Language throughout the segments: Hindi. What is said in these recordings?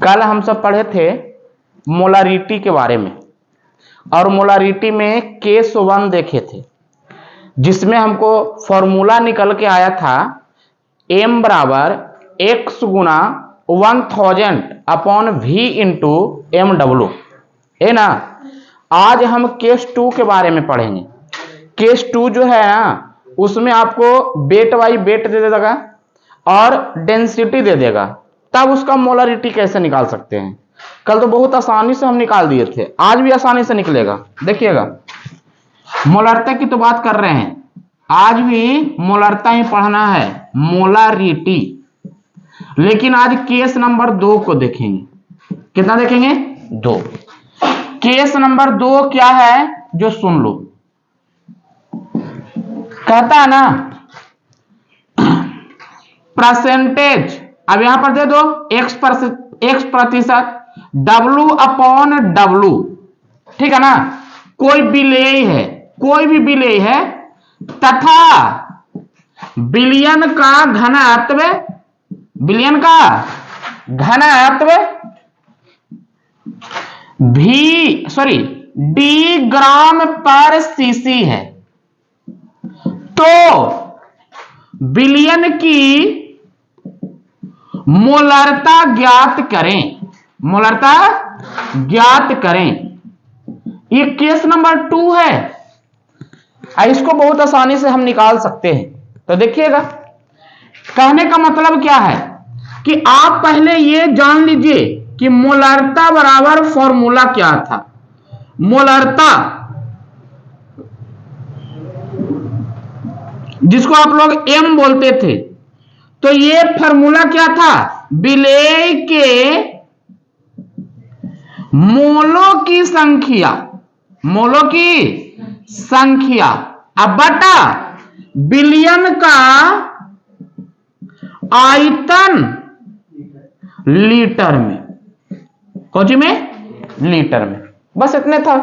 कल हम सब पढ़े थे मोलारिटी के बारे में, और मोलारिटी में केस 1 देखे थे, जिसमें हमको फॉर्मूला निकल के आया था m बराबर x गुना 1000 अपॉन v इंटू MW, है ना। आज हम केस 2 के बारे में पढ़ेंगे। केस 2 जो है ना, उसमें आपको बेट बाई बेट दे देगा और डेंसिटी दे देगा, तब उसका मोलारिटी कैसे निकाल सकते हैं। कल तो बहुत आसानी से हम निकाल दिए थे, आज भी आसानी से निकलेगा। देखिएगा, मोलारिटी की तो बात कर रहे हैं, आज भी मोलारिटी ही पढ़ना है, मोलारिटी। लेकिन आज केस नंबर 2 को देखेंगे। कितना देखेंगे? 2। केस नंबर 2 क्या है जो सुन लो। कहता है ना परसेंटेज, अब यहां पर दे दो x प्रतिशत W अपॉन W, ठीक है ना। कोई विलेय है, कोई भी विलेय है तथा विलयन का घनत्व, विलयन का घनत्व D ग्राम पर सीसी है, तो विलयन की मोलारिटी ज्ञात करें, मोलारिटी ज्ञात करें। ये केस नंबर 2 है, इसको बहुत आसानी से हम निकाल सकते हैं। तो देखिएगा, कहने का मतलब क्या है कि आप पहले ये जान लीजिए कि मोलारिटी बराबर फॉर्मूला क्या था। मोलारिटी, जिसको आप लोग m बोलते थे, तो ये फॉर्मूला क्या था? विलेय के मोलों की संख्या, मोलों की संख्या अब बटा विलयन का आयतन लीटर में, कौन सी में? लीटर में। बस इतने था।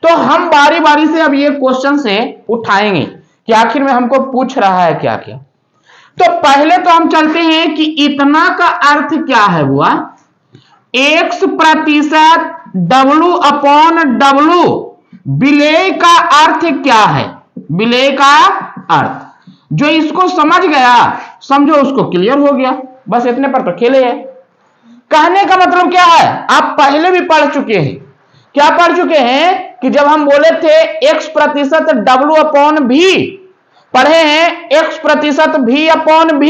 तो हम बारी बारी से अब ये क्वेश्चन से उठाएंगे कि आखिर में हमको पूछ रहा है क्या क्या। तो पहले तो हम चलते हैं कि इतना का अर्थ क्या है हुआ। x प्रतिशत W अपॉन W, विलेय का अर्थ क्या है? विलेय का अर्थ, जो इसको समझ गया समझो उसको क्लियर हो गया। बस इतने पर तो खेले है। कहने का मतलब क्या है, आप पहले भी पढ़ चुके हैं। क्या पढ़ चुके हैं कि जब हम बोले थे x प्रतिशत W अपॉन V, पढ़े हैं x प्रतिशत V अपॉन V,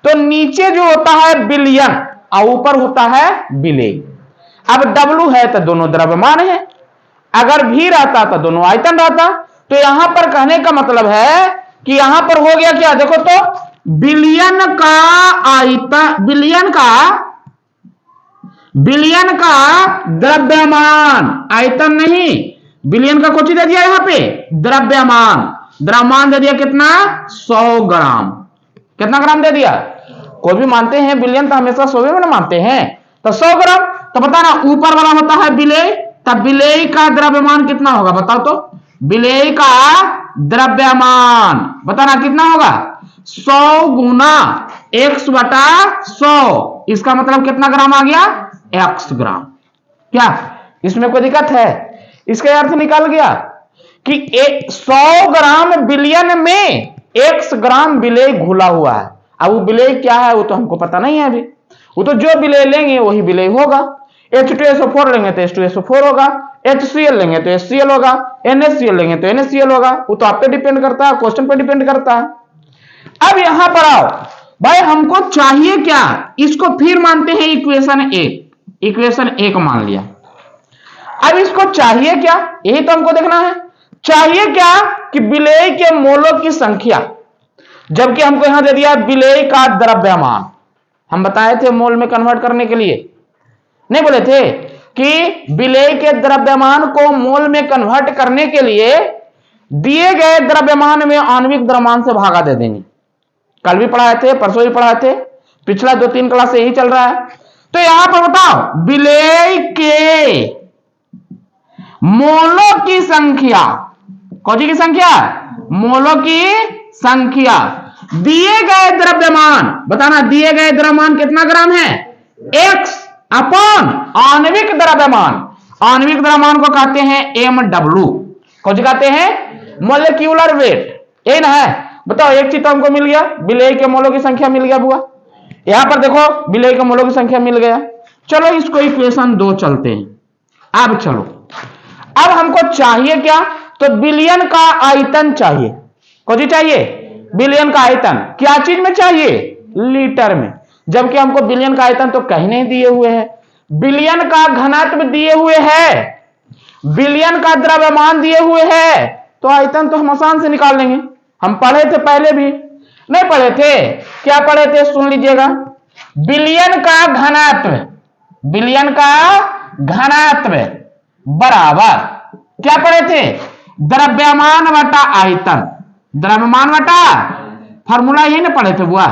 तो नीचे जो होता है विलयन और ऊपर होता है विलेय। अब W है तो दोनों द्रव्यमान है, अगर V रहता तो दोनों आयतन रहता। तो यहां पर कहने का मतलब है कि यहां पर हो गया क्या, देखो तो विलयन का आयतन, विलयन का द्रव्यमान, आयतन नहीं, विलयन का कुछ दे दिया यहां पे द्रव्यमान, द्रव्यमान दे दिया कितना? 100 ग्राम। कितना ग्राम दे दिया? कोई भी मानते हैं विलयन तो हमेशा 100 में ना मानते हैं, तो 100 ग्राम। तो बताना ऊपर वाला होता है विलेय, तब विलेय का द्रव्यमान कितना होगा बताओ तो। विलेय का द्रव्यमान बताना कितना होगा? 100 गुना x बटा 100, इसका मतलब कितना ग्राम आ गया? x ग्राम। क्या इसमें कोई दिक्कत है? इसका अर्थ निकल गया कि 100 ग्राम विलयन में x ग्राम विलेय घुला हुआ है। अब वो विलेय क्या है वो तो हमको पता नहीं है अभी, वो तो जो विलेय लेंगे वही विलेय होगा। H2SO4 लेंगे तो H2SO4 होगा, HCl लेंगे तो HCl होगा, NaCl लेंगे तो NaCl होगा। वो तो आप पे डिपेंड करता है, क्वेश्चन पे डिपेंड करता है। अब यहां पर आओ भाई, हमको चाहिए क्या? इसको फिर मानते हैं इक्वेशन 1, इक्वेशन 1 मान लिया। अब इसको चाहिए क्या, यही तो हमको देखना है। चाहिए क्या कि विलेय के मोलों की संख्या, जबकि हमको यहां दे दिया विलेय का द्रव्यमान। हम बताए थे मोल में कन्वर्ट करने के लिए, नहीं बोले थे कि विलेय के द्रव्यमान को मोल में कन्वर्ट करने के लिए दिए गए द्रव्यमान में आणविक द्रव्यमान से भागा दे देंगे। कल भी पढ़ाए थे, परसों भी पढ़ाए थे, पिछला 2-3 क्लास से यही चल रहा है। तो यहां पर बताओ विलेय के मोलों की संख्या, कौन सी की संख्या? मोलों की संख्या, दिए गए द्रव्यमान बताना, दिए गए द्रव्यमान कितना ग्राम है? x, अपॉन आणविक द्रव्यमान। आणविक द्रव्यमान को कहते हैं MW। कौन कहते हैं? Molecular weight. यही ना है? बताओ, एक चीज तो हमको मिल गया, विलेय के मोलों की संख्या मिल गया बुआ। यहां पर देखो विलेय के मोलों की संख्या मिल गया। चलो इसको इक्वेशन 2 चलते हैं। अब चलो, अब हमको चाहिए क्या? तो बिलियन का आयतन चाहिए। कौन चीज चाहिए? बिलियन का आयतन। क्या चीज में चाहिए? लीटर में। जबकि हमको बिलियन का आयतन तो कहीं नहीं दिए हुए है। बिलियन का घनत्व दिए हुए है, बिलियन का द्रव्यमान दिए हुए है, तो आयतन तो हम आसान से निकाल लेंगे। हम पढ़े थे पहले भी, नहीं पढ़े थे? क्या पढ़े थे? सुन लीजिएगा। बिलियन का घनत्व, बिलियन का घनत्व बराबर क्या पढ़े थे? द्रव्यमान बटा आयतन। द्रव्यमान बटा, फॉर्मूला यही ना पढ़े थे बुआ?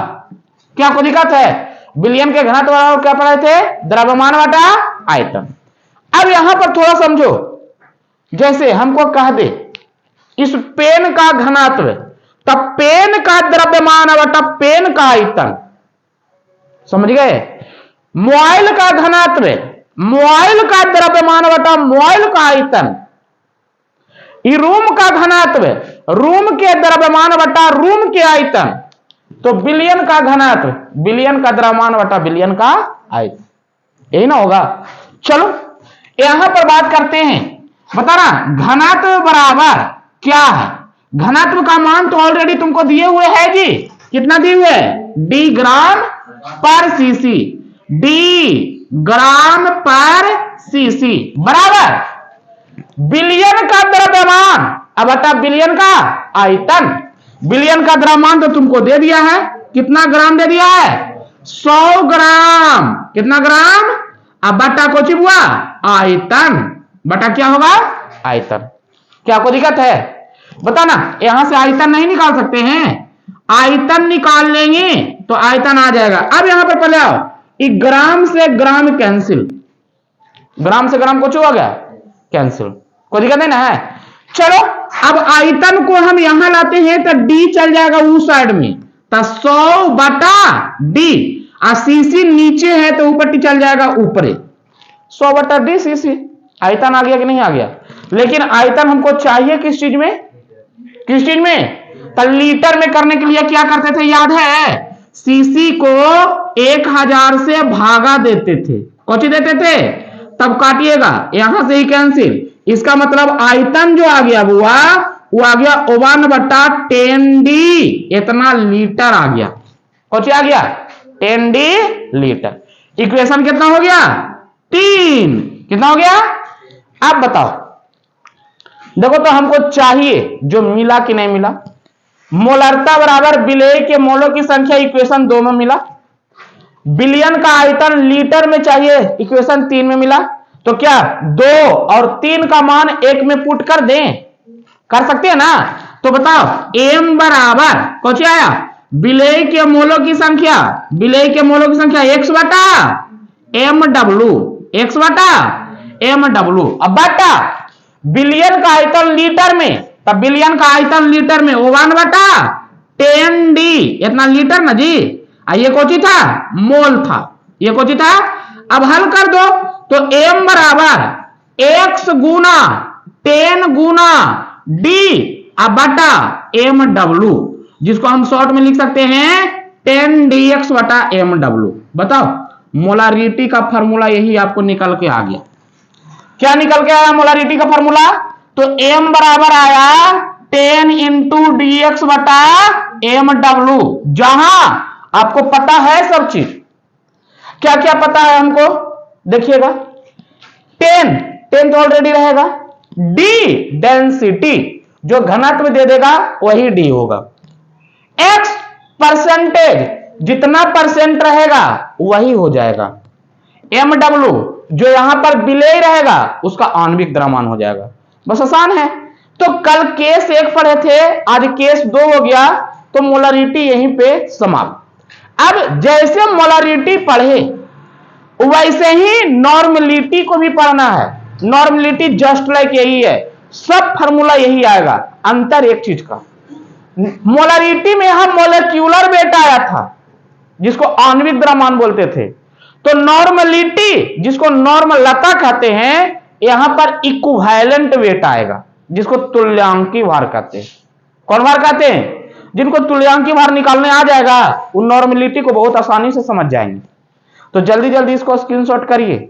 क्या कोई दिक्कत है? बिलियन के घनत्व बराबर क्या पढ़े थे? द्रव्यमान बटा आयतन। अब यहां पर थोड़ा समझो, जैसे हमको कह दे इस पेन का घनत्व, तब पेन का द्रव्यमान बटा पेन का आयतन। समझ गए? मोबाइल का घनत्व, मोबाइल का द्रव्यमान बटा मोबाइल का आयतन। रूम का घनत्व, रूम के द्रव्यमान बटा रूम के आयतन। तो बिलियन का घनत्व, बिलियन का द्रव्यमान बटा बिलियन का आयतन। यही ना होगा? चलो यहां पर बात करते हैं। बताना घनत्व बराबर क्या है? घनत्व का मान तो ऑलरेडी तुमको दिए हुए है जी। कितना दिए हुए है? डी ग्राम पर सीसी। डी ग्राम पर सीसी बराबर बिलियन का द्रव्यमान अब बटा बिलियन का आयतन। बिलियन का द्रव्यमान तो तुमको दे दिया है। कितना ग्राम दे दिया है? 100 ग्राम। कितना ग्राम? अब बटा को हुआ आयतन। बटा क्या होगा? आयतन। क्या कोई दिक्कत है? बताना, यहां से आयतन नहीं निकाल सकते हैं? आयतन निकाल लेंगे तो आयतन आ जाएगा। अब यहां पर पहले आओ, ग्राम से ग्राम कैंसिल, ग्राम से ग्राम कुछ हो गया कैंसिल। कोई दिक्कत नहीं ना है? चलो अब आयतन को हम यहां लाते हैं तो डी चल जाएगा उस साइड में, तो 100 बटा डी। सीसी नीचे है तो ऊपर चल जाएगा ऊपरे, 100 बटा डी सीसी। आयतन आ गया कि नहीं आ गया? लेकिन आयतन हमको चाहिए किस चीज में? किस चीज में? तो लीटर में करने के लिए क्या करते थे याद है? सीसी को 1000 से भागा देते थे। कौन देते थे? तब काटिएगा, यहां से ही कैंसिल। इसका मतलब आयतन जो आ गया बुआ, वो आ गया 1 बटा 10 डी। इतना लीटर आ गया। कौन आ गया? 10 डी लीटर। इक्वेशन कितना हो गया? 3। कितना हो गया? अब बताओ, देखो तो हमको चाहिए जो मिला कि नहीं मिला। मोलरता बराबर विलेय के मोलों की संख्या, इक्वेशन 2 में मिला। बिलियन का आयतन लीटर में चाहिए, इक्वेशन 3 में मिला। तो क्या 2 और 3 का मान 1 में पुट कर दें? कर सकते हैं ना? तो बताओ m बराबर कौन आया? विलेय के मोलों की संख्या, विलेय के मोलों की संख्या x बटा mw, x बटा mw। अब बटा बिलियन का आयतन लीटर में, तब बिलियन का आयतन लीटर में 1 बटा 10 डी। इतना लीटर ना जी। ये कौन था? मोल था। ये कौन था? अब हल कर दो तो m बराबर x गुना 10 गुना d अब बटा mw, जिसको हम शॉर्ट में लिख सकते हैं 10 dx बटा mw। बताओ मोलारिटी का फॉर्मूला यही आपको निकल के आ गया। क्या निकल के आया मोलारिटी का फॉर्मूला? तो m बराबर आया 10 इंटू dx बटा mw, जहां आपको पता है सब चीज। क्या क्या पता है हमको? देखिएगा 10 तो ऑलरेडी रहेगा। d डेंसिटी, जो घनत्व दे देगा वही d होगा। x परसेंटेज, जितना परसेंट रहेगा वही हो जाएगा। mw जो यहां पर विलेय रहेगा उसका आणविक द्रव्यमान हो जाएगा। बस आसान है। तो कल केस 1 पढ़े थे, आज केस 2 हो गया, तो मोलारिटी यहीं पे समाप्त। अब जैसे मोलारिटी पढ़े वैसे ही नॉर्मलिटी को भी पढ़ना है। नॉर्मलिटी जस्ट लाइक यही है, सब फार्मूला यही आएगा। अंतर एक चीज का, मोलारिटी में हम मोलिक्यूलर वेट आया था जिसको आणविक द्रव्यमान बोलते थे, तो नॉर्मलिटी, जिसको नॉर्मलता कहते हैं, यहां पर इक्विवेलेंट वेट आएगा, जिसको तुल्यांकी भार कहते हैं। कौन भार कहते हैं? जिनको तुल्यांकी भार निकालने आ जाएगा, उन नॉर्मलिटी को बहुत आसानी से समझ जाएंगे। तो जल्दी जल्दी इसको स्क्रीनशॉट करिए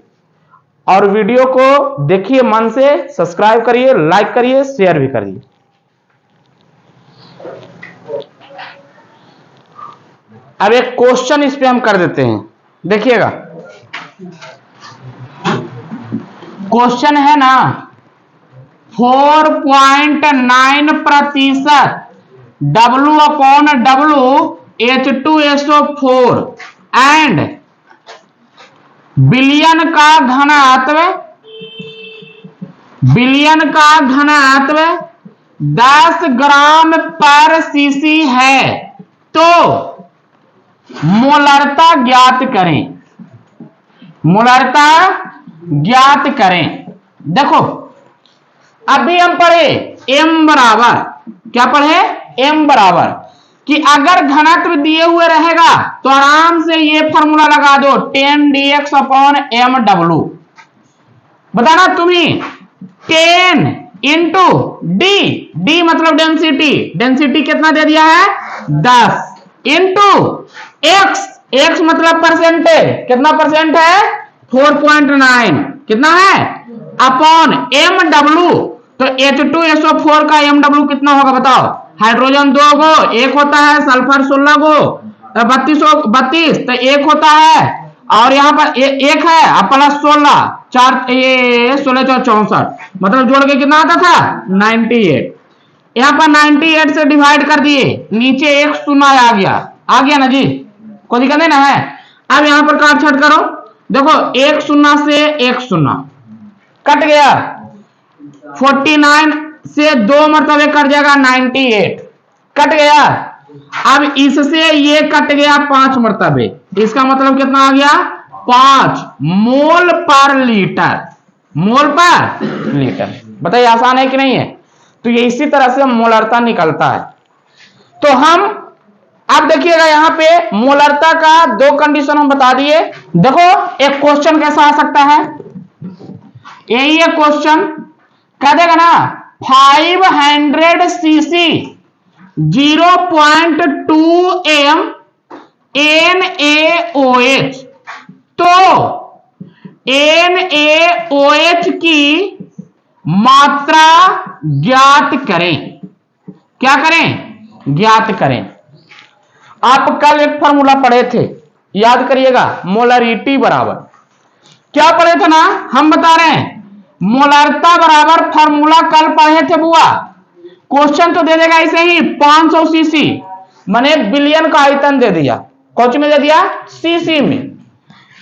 और वीडियो को देखिए मन से, सब्सक्राइब करिए, लाइक करिए, शेयर भी करिए। अब एक क्वेश्चन इस पे हम कर देते हैं, देखिएगा। क्वेश्चन है ना, 4.9% W/W H2SO4 एंड बिलियन का घनत्व 10 ग्राम पर सीसी है, तो मोलरता ज्ञात करें। मोलरता ज्ञात करें। देखो, अभी हम पढ़े m बराबर, क्या पढ़े? m बराबर कि अगर घनत्व दिए हुए रहेगा तो आराम से ये फॉर्मूला लगा दो, 10dx/mw। बताना तुम्हें 10 इंटू डी, डी मतलब डेंसिटी, डेंसिटी कितना दे दिया है? 10 इंटू एक्स, एक्स मतलब परसेंटेज, कितना परसेंट है? 4.9, कितना है? अपॉन mw, तो H2SO4 का mw कितना होगा बताओ? हाइड्रोजन 2 गो, एक होता है, सल्फर 16 गो, 32, तो एक होता है, और यहाँ पर एक है, प्लस 16, 16 64, मतलब जोड़ के कितना आता था? 98। यहाँ पर 98 से डिवाइड कर दिए, नीचे एक शून्य आ गया ना जी, कोई दिक्कत नहीं ना है। अब यहाँ पर काट छाट करो, देखो एक शून्य से एक शून्य कट गया, 49 से 2 मरतबे कट जाएगा, 98 कट गया। अब इससे ये कट गया 5 मरतबे, इसका मतलब कितना आ गया? 5 मोल पर लीटर। मोल पर लीटर, बताइए आसान है कि नहीं है? तो ये इसी तरह से मोलरता निकलता है। तो हम अब देखिएगा, यहां पे मोलरता का 2 कंडीशन हम बता दिए। देखो एक क्वेश्चन कैसा आ सकता है, यही है क्वेश्चन, कह देगा ना 500 सीसी 0.2 m NaOH, तो NaOH की मात्रा ज्ञात करें। क्या करें? ज्ञात करें। आप कल एक फॉर्मूला पढ़े थे, याद करिएगा, मोलरिटी बराबर क्या पढ़े थे ना, हम बता रहे हैं मोलरता बराबर फॉर्मूला कल पढ़े थे बुआ। क्वेश्चन तो दे देगा ऐसे ही 500 सीसी, माने बिलियन का आयतन दे दिया, कौन में दे दिया? सीसी में।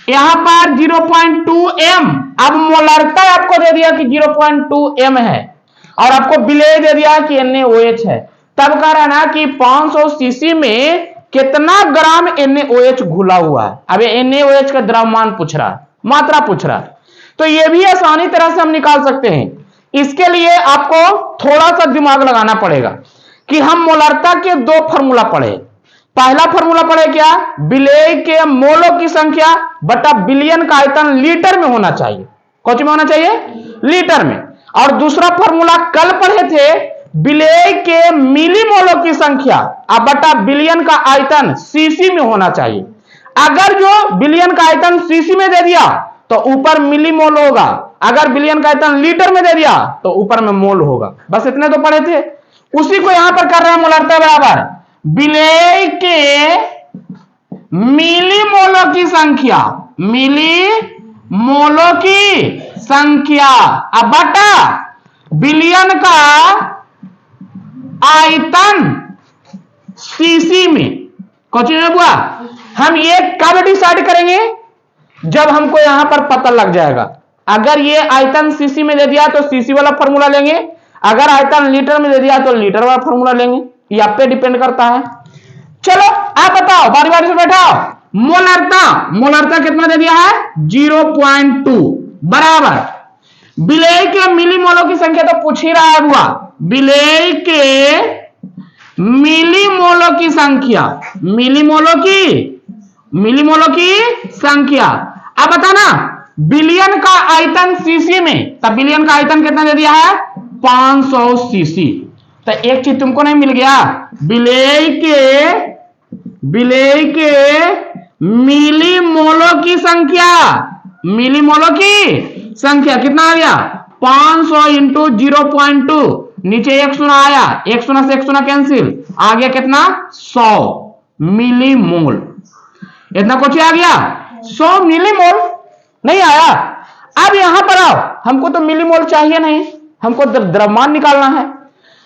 यहां पर 0.2 m, अब मोलरता आपको दे दिया कि 0.2 m है, और आपको बिलेय दे दिया कि NaOH है। तब कह रहा है ना कि 500 सीसी में कितना ग्राम NaOH घुला हुआ है। अब NaOH का द्रव्यमान पूछ रहा है, मात्रा पूछ रहा है, तो ये भी आसानी तरह से हम निकाल सकते हैं। इसके लिए आपको थोड़ा सा दिमाग लगाना पड़ेगा कि हम मोलरता के 2 फॉर्मूला पढ़े। पहला फॉर्मूला पढ़े क्या? विलेय के मोलों की संख्या बटा बिलियन का आयतन लीटर में होना चाहिए। कौन में होना चाहिए? लीटर में। और दूसरा फॉर्मूला कल पढ़े थे, विलेय के मिलीमोलों की संख्या बटा बिलियन का आयतन सीसी में होना चाहिए। अगर जो बिलियन का आयतन सीसी में दे दिया तो ऊपर मिलीमोल होगा, अगर बिलियन का आयतन लीटर में दे दिया तो ऊपर में मोल होगा। बस इतने तो पढ़े थे, उसी को यहां पर कर रहे हैं मोलरता बराबर विलेय के मिलीमोलों की संख्या, मिलीमोलों की संख्या बटा बिलियन का आयतन सीसी में। कौन में बुआ? हम ये कब डिसाइड करेंगे? जब हमको यहां पर पता लग जाएगा। अगर ये आयतन सीसी में दे दिया तो सीसी वाला फॉर्मूला लेंगे, अगर आयतन लीटर में दे दिया तो लीटर वाला फॉर्मूला लेंगे। ये आप पे डिपेंड करता है। चलो आप बताओ, बारी बारी से बैठाओ। मोलरता, मोलरता कितना दे दिया है? 0.2 बराबर विलेय के मिलीमोलों की संख्या तो पूछ ही रहा है बुआ, विलेय के मिलीमोलों की संख्या, मिलीमोलों की संख्या अब बताना बिलियन का आयतन सीसी में, तब बिलियन का आयतन कितना दे दिया है 500 सीसी। तो एक चीज तुमको नहीं मिल गया, विलेय के मिलीमोलों की संख्या, मिलीमोलों की संख्या कितना आ गया 500 इंटू 0.2, नीचे एक शून्य आया, एक शून्य से एक शून्य कैंसिल, आ गया कितना 100 मिलीमोल। इतना कुछ आ गया 100 मिलीमोल नहीं आया। अब यहां पर आओ, हमको तो मिलीमोल चाहिए नहीं, हमको द्रव्यमान निकालना है।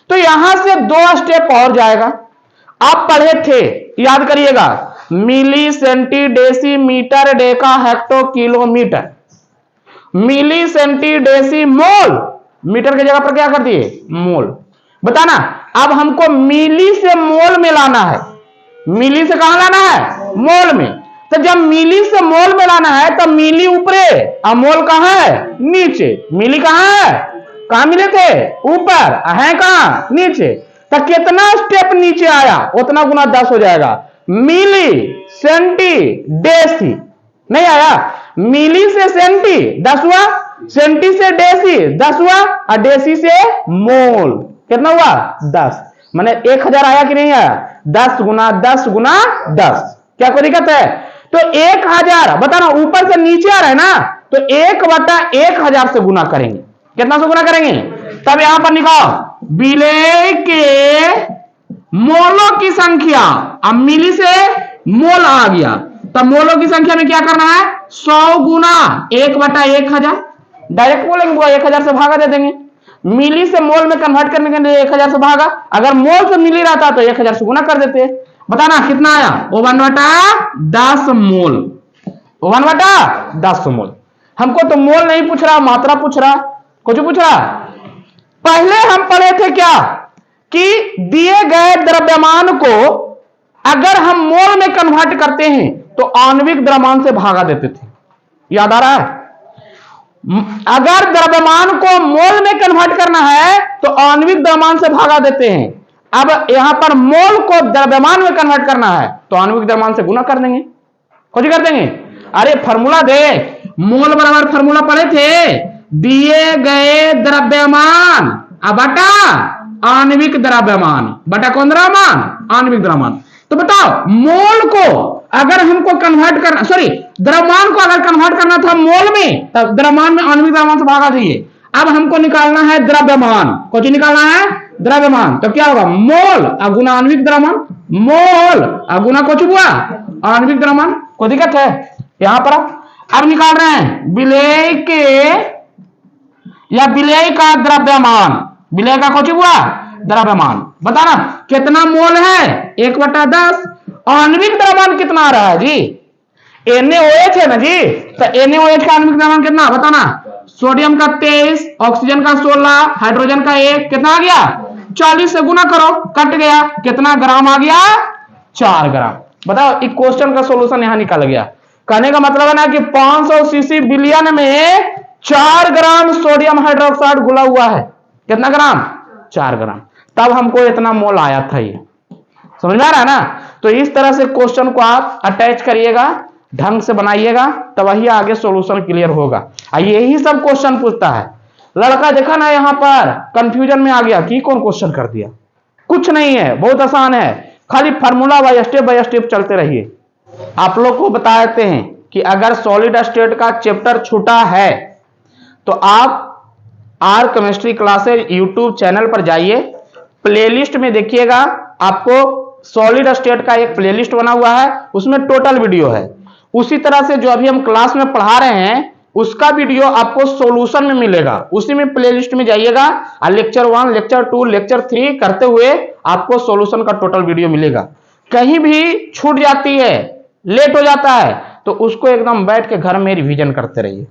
तो यहां से 2 स्टेप और जाएगा। आप पढ़े थे, याद करिएगा, milli centi deci metre deca hecto kilometre, milli centi deci mole, metre की जगह पर क्या कर दिए मोल। बताना अब हमको मिली से मोल में लाना है, मिली से कहां लाना है मोल में। तो जब मिली से मोल में लाना है तो मिली ऊपरे और मोल कहां है नीचे। मिली कहां है, कहां मिले थे ऊपर, है कहां नीचे। तो कितना स्टेप नीचे आया उतना गुना 10 हो जाएगा। मिली सेंटी डेसी नहीं आया, मिली से सेंटी 10 हुआ, सेंटी से डेसी 10 हुआ और डेसी से मोल कितना हुआ 10। माने 1000 आया कि नहीं आया, 10 गुना 10 गुना 10। क्या कोई दिक्कत है। तो 1000 बताना ऊपर से नीचे आ रहा है ना, तो 1/1000 से गुना करेंगे। कितना से गुना करेंगे, तब यहां पर निकालो विलेय के मोलों की संख्या। अब मिली से मोल आ गया, तब मोलों की संख्या में क्या करना है 100 गुना 1/1000। डायरेक्ट बोलेंगे 1000 से भागा दे देंगे। मिली से मोल में कन्वर्ट करने के लिए 1000 से भागा, अगर मोल से मिली रहता तो 1000 से गुना कर देते। बताना कितना आया 1/10 मोल, 1/10 मोल। हमको तो मोल नहीं पूछ रहा, मात्रा पूछ रहा, कुछ पूछ रहा। पहले हम पढ़े थे क्या कि दिए गए द्रव्यमान को अगर हम मोल में कन्वर्ट करते हैं तो आणविक द्रव्यमान से भागा देते थे, याद आ रहा है। अगर द्रव्यमान को मोल में कन्वर्ट करना है तो आणविक द्रव्यमान से भागा देते हैं। अब यहां पर मोल को द्रव्यमान में कन्वर्ट करना है तो आणविक द्रव्यमान से गुना कर देंगे, कुछ कर देंगे। अरे फॉर्मूला दे, मोल बराबर फॉर्मूला पढ़े थे, दिए गए द्रव्यमान बटा आणविक द्रव्यमान, बटा कौन द्रव्यमान आणविक द्रव्यमान। तो बताओ मोल को अगर हमको कन्वर्ट करना, सॉरी द्रव्यमान को अगर कन्वर्ट करना था मोल में, तब द्रव्यमान में आणविक द्रव्यमान से भागा दीजिए। अब हमको निकालना है द्रव्यमान, कुछ निकालना है द्रव्यमान, तो क्या होगा मोल अगुना आणविक द्रव्यमान, मोल अगुना कुछ हुआ आणविक द्रव्यमान। कोई दिक्कत है यहां पर। अब निकाल रहे हैं विलेय के या विलेय का द्रव्यमान, विलेय का कुछ हुआ द्रव्यमान। बताना कितना मोल है 1/10। आणविक द्रव्यमान कितना आ रहा है जी, NaOH है ना जी, तो NaOH का आणविक द्रव्यमान कितना बताना। सोडियम का 23, ऑक्सीजन का 16, हाइड्रोजन का 1, कितना आ गया 40 से गुना करो, कट गया, कितना ग्राम आ गया 4 ग्राम। बताओ इस क्वेश्चन का सॉल्यूशन यहां निकल गया। कहने का मतलब है ना कि 500 सीसी बिलियन में 4 ग्राम सोडियम हाइड्रोक्साइड घुला हुआ है। कितना ग्राम 4 ग्राम, तब हमको इतना मोल आया था। ये समझ में आ रहा है ना। तो इस तरह से क्वेश्चन को आप अटैच करिएगा, ढंग से बनाइएगा, तब वही आगे सॉल्यूशन क्लियर होगा। यही सब क्वेश्चन पूछता है। लड़का देखा ना यहाँ पर कंफ्यूजन में आ गया कि कौन क्वेश्चन कर दिया, कुछ नहीं है, बहुत आसान है, खाली फार्मूला बाय स्टेप चलते रहिए। आप लोग को बताते हैं कि अगर सॉलिड स्टेट का चैप्टर छूटा है तो आप R chemistry classes YouTube channel पर जाइए, प्लेलिस्ट में देखिएगा, आपको सॉलिड स्टेट का एक प्लेलिस्ट बना हुआ है, उसमें टोटल वीडियो है। उसी तरह से जो अभी हम क्लास में पढ़ा रहे हैं उसका वीडियो आपको सॉल्यूशन में मिलेगा, उसी में प्लेलिस्ट में जाइएगा और लेक्चर 1, लेक्चर 2, लेक्चर 3 करते हुए आपको सॉल्यूशन का टोटल वीडियो मिलेगा। कहीं भी छूट जाती है, लेट हो जाता है, तो उसको एकदम बैठ के घर में रिवीजन करते रहिए।